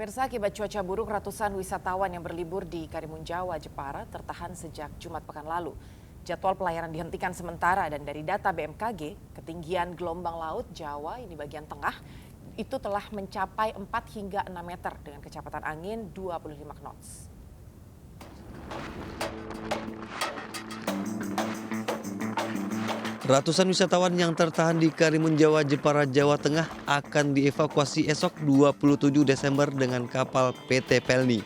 Pemirsa, akibat cuaca buruk, ratusan wisatawan yang berlibur di Karimun Jawa, Jepara tertahan sejak Jumat pekan lalu. Jadwal pelayaran dihentikan sementara dan dari data BMKG, ketinggian gelombang laut Jawa ini bagian tengah itu telah mencapai 4 hingga 6 meter dengan kecepatan angin 25 knots. Ratusan wisatawan yang tertahan di Karimun Jawa, Jepara, Jawa Tengah akan dievakuasi esok 27 Desember dengan kapal PT Pelni.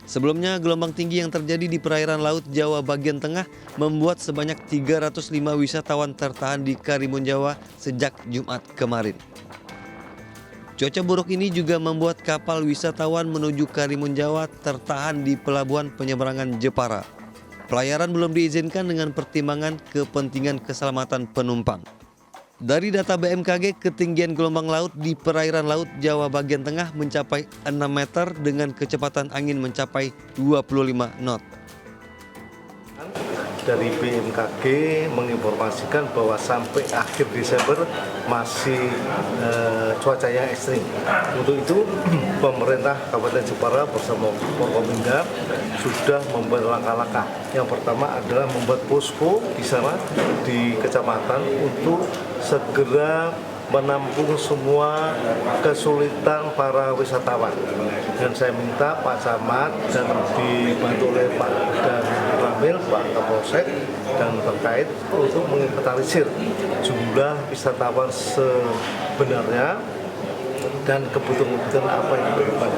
Sebelumnya, gelombang tinggi yang terjadi di perairan laut Jawa bagian tengah membuat sebanyak 305 wisatawan tertahan di Karimun Jawa sejak Jumat kemarin. Cuaca buruk ini juga membuat kapal wisatawan menuju Karimun Jawa tertahan di pelabuhan penyeberangan Jepara. Pelayaran belum diizinkan dengan pertimbangan kepentingan keselamatan penumpang. Dari data BMKG, ketinggian gelombang laut di perairan laut Jawa bagian tengah mencapai 6 meter dengan kecepatan angin mencapai 25 knot. Dari BMKG menginformasikan bahwa sampai akhir Desember masih cuaca yang ekstrim. Untuk itu, pemerintah Kabupaten Jepara bersama Forkominda sudah membuat langkah-langkah. Yang pertama adalah membuat posko di sana di kecamatan untuk segera menampung semua kesulitan para wisatawan. Dan saya minta Pak Camat dan dibantu oleh Pak dan Ramil, Pak Kapolsek dan terkait untuk menginventarisir jumlah wisatawan sebenarnya dan kebutuhan apa yang diperlukan.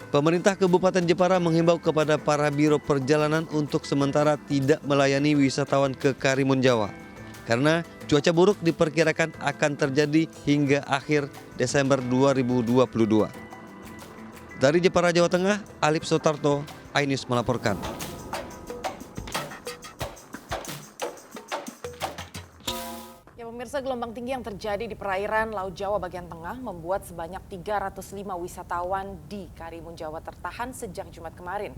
Pemerintah Kabupaten Jepara menghimbau kepada para biro perjalanan untuk sementara tidak melayani wisatawan ke Karimun Jawa. Karena cuaca buruk diperkirakan akan terjadi hingga akhir Desember 2022. Dari Jepara, Jawa Tengah, Alip Sotarto, iNews melaporkan. Ya, pemirsa, gelombang tinggi yang terjadi di perairan Laut Jawa bagian tengah membuat sebanyak 305 wisatawan di Karimun Jawa tertahan sejak Jumat kemarin.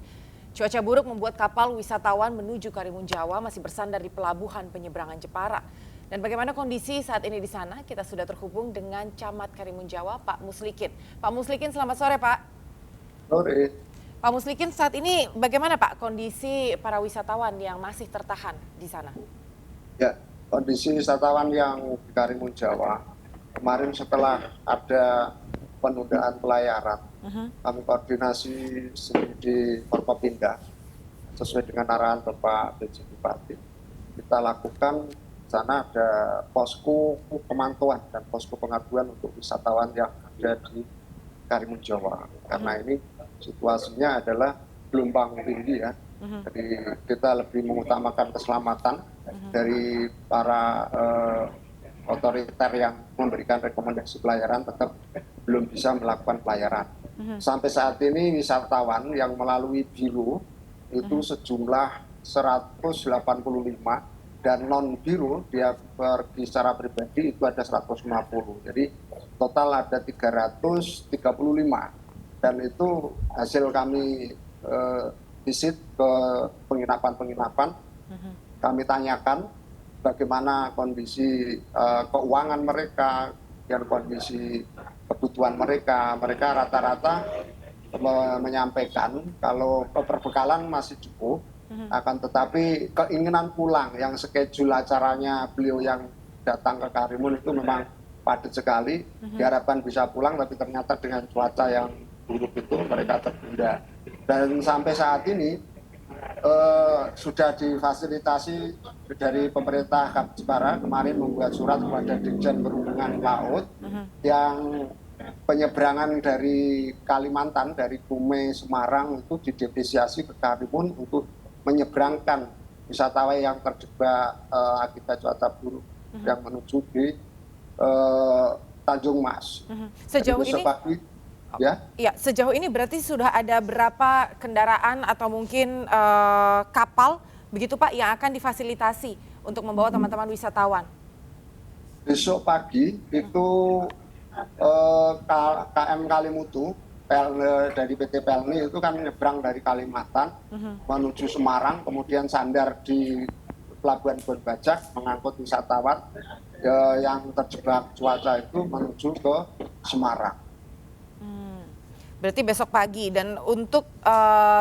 Cuaca buruk membuat kapal wisatawan menuju Karimun Jawa masih bersandar di pelabuhan penyeberangan Jepara. Dan bagaimana kondisi saat ini di sana? Kita sudah terhubung dengan Camat Karimun Jawa, Pak Muslikin. Pak Muslikin, selamat sore, Pak. Sore. Pak Muslikin, saat ini bagaimana, Pak, kondisi para wisatawan yang masih tertahan di sana? Ya, kondisi wisatawan yang di Karimun Jawa kemarin setelah ada penundaan pelayaran, kami koordinasi di Forkopinda sesuai dengan arahan Bapak PJ Bupati. Kita lakukan di sana ada posko pemantauan dan posko pengaduan untuk wisatawan yang ada di Karimun Jawa. Karena ini situasinya adalah gelombang tinggi ya. Jadi kita lebih mengutamakan keselamatan dari para otoriter yang memberikan rekomendasi pelayaran tetap belum bisa melakukan pelayaran. Sampai saat ini wisatawan yang melalui biro itu sejumlah 185 dan non biro dia pergi secara pribadi itu ada 150. Jadi total ada 335 dan itu hasil kami visit ke penginapan-penginapan. Kami tanyakan bagaimana kondisi keuangan mereka dan kondisi kebutuhan mereka. Mereka rata-rata menyampaikan kalau perbekalan masih cukup, akan tetapi keinginan pulang yang schedule acaranya beliau yang datang ke Karimun itu memang padat sekali. Diharapkan bisa pulang, tapi ternyata dengan cuaca yang buruk itu mereka tertunda. Dan sampai saat ini sudah difasilitasi dari pemerintah Kabupaten Jepara kemarin membuat surat kepada Dirjen Perhubungan Laut yang penyeberangan dari Kalimantan, dari Kume, Semarang itu didefisiasi ke Karimun untuk menyeberangkan wisatawan yang terjebak akibat cuaca buruk yang menuju di Tanjung Mas. Sejauh ini? Ya, sejauh ini berarti sudah ada berapa kendaraan atau mungkin kapal begitu Pak yang akan difasilitasi untuk membawa teman-teman wisatawan? Besok pagi itu KM Kalimutu dari PT Pelni itu kan nyebrang dari Kalimantan menuju Semarang, kemudian sandar di Pelabuhan Bon Bajak mengangkut wisatawan yang terjebak cuaca itu menuju ke Semarang. Berarti besok pagi. Dan untuk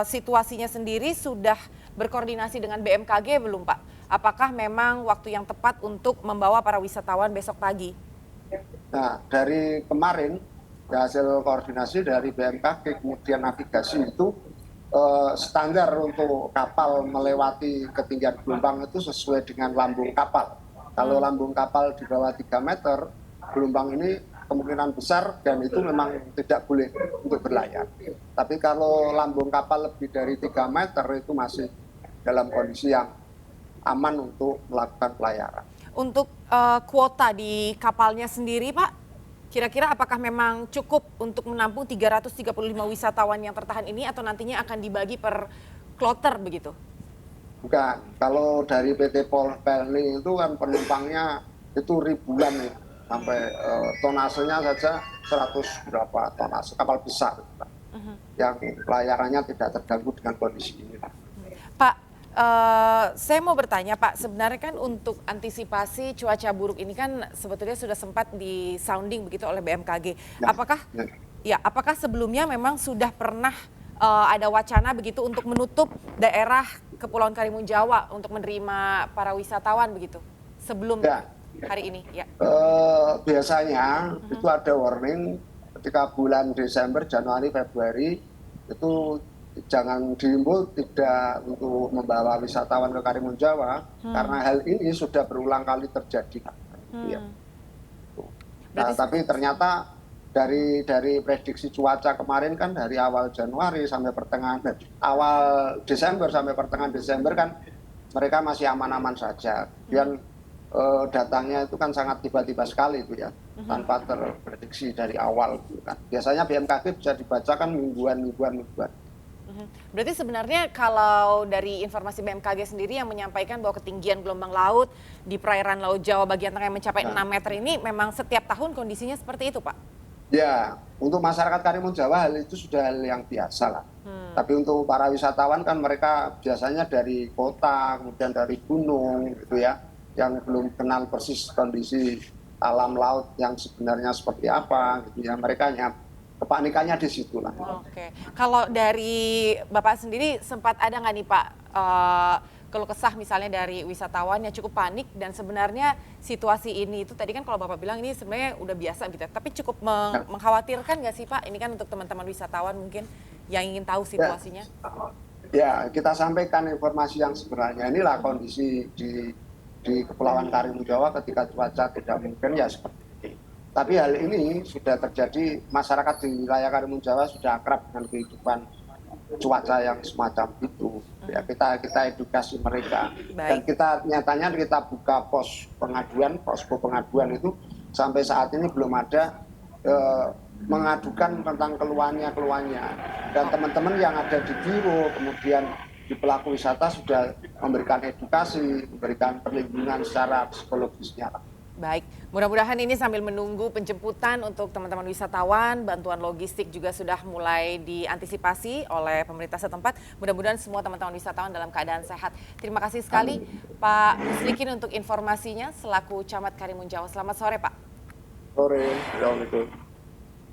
situasinya sendiri sudah berkoordinasi dengan BMKG belum Pak? Apakah memang waktu yang tepat untuk membawa para wisatawan besok pagi? Nah, dari kemarin hasil koordinasi dari BMKG kemudian navigasi itu standar untuk kapal melewati ketinggian gelombang itu sesuai dengan lambung kapal. Kalau lambung kapal di bawah 3 meter, gelombang ini kemungkinan besar dan itu memang tidak boleh untuk berlayar. Tapi kalau lambung kapal lebih dari 3 meter itu masih dalam kondisi yang aman untuk melakukan pelayaran. Untuk kuota di kapalnya sendiri Pak, kira-kira apakah memang cukup untuk menampung 335 wisatawan yang tertahan ini atau nantinya akan dibagi per kloter begitu? Bukan, kalau dari PT Pelni itu kan penumpangnya itu ribuan nih, sampai tonasenya saja 100 berapa tonase kapal besar, yang pelayarannya tidak terganggu dengan kondisi ini. Pak, saya mau bertanya Pak, sebenarnya kan untuk antisipasi cuaca buruk ini kan sebetulnya sudah sempat di sounding begitu oleh BMKG. Apakah sebelumnya memang sudah pernah ada wacana begitu untuk menutup daerah Kepulauan Karimun Jawa untuk menerima para wisatawan begitu sebelum hari ini? Ya. Biasanya itu ada warning ketika bulan Desember, Januari, Februari itu jangan diimbau tidak untuk membawa wisatawan ke Karimun Jawa karena hal ini sudah berulang kali terjadi. Nah, tapi ternyata dari prediksi cuaca kemarin kan dari awal Januari sampai awal Desember sampai pertengahan Desember kan mereka masih aman-aman saja. Dan datangnya itu kan sangat tiba-tiba sekali itu ya, tanpa terprediksi dari awal gitu kan. Biasanya BMKG bisa dibacakan mingguan. Berarti sebenarnya kalau dari informasi BMKG sendiri yang menyampaikan bahwa ketinggian gelombang laut di perairan Laut Jawa bagian tengah yang mencapai 6 meter ini memang setiap tahun kondisinya seperti itu Pak? Ya, untuk masyarakat Karimun Jawa hal itu sudah hal yang biasa lah. Tapi untuk para wisatawan kan mereka biasanya dari kota, kemudian dari gunung gitu ya, yang belum kenal persis kondisi alam laut yang sebenarnya seperti apa gitu ya. Mereka hanya kepanikannya di situ lah. Oke, kalau dari Bapak sendiri sempat ada nggak nih Pak keluh kesah misalnya dari wisatawan yang cukup panik dan sebenarnya situasi ini itu tadi kan kalau Bapak bilang ini sebenarnya udah biasa gitu, tapi cukup mengkhawatirkan nggak sih Pak? Ini kan untuk teman-teman wisatawan mungkin yang ingin tahu situasinya. Ya, kita sampaikan informasi yang sebenarnya. Inilah kondisi di Kepulauan Karimun Jawa ketika cuaca tidak mungkin ya seperti ini. Tapi hal ini sudah terjadi, masyarakat di wilayah Karimun Jawa sudah akrab dengan kehidupan cuaca yang semacam itu. Ya, kita edukasi mereka. Dan kita nyatanya kita buka posko pengaduan itu sampai saat ini belum ada mengadukan tentang keluhannya. Dan teman-teman yang ada di biro kemudian di pelaku wisata sudah memberikan edukasi, memberikan perlindungan secara psikologisnya. Baik, mudah-mudahan ini sambil menunggu penjemputan untuk teman-teman wisatawan, bantuan logistik juga sudah mulai diantisipasi oleh pemerintah setempat. Mudah-mudahan semua teman-teman wisatawan dalam keadaan sehat. Terima kasih sekali Pak Muslikin untuk informasinya selaku Camat Karimun Jawa. Selamat sore Pak. Sore, assalamualaikum.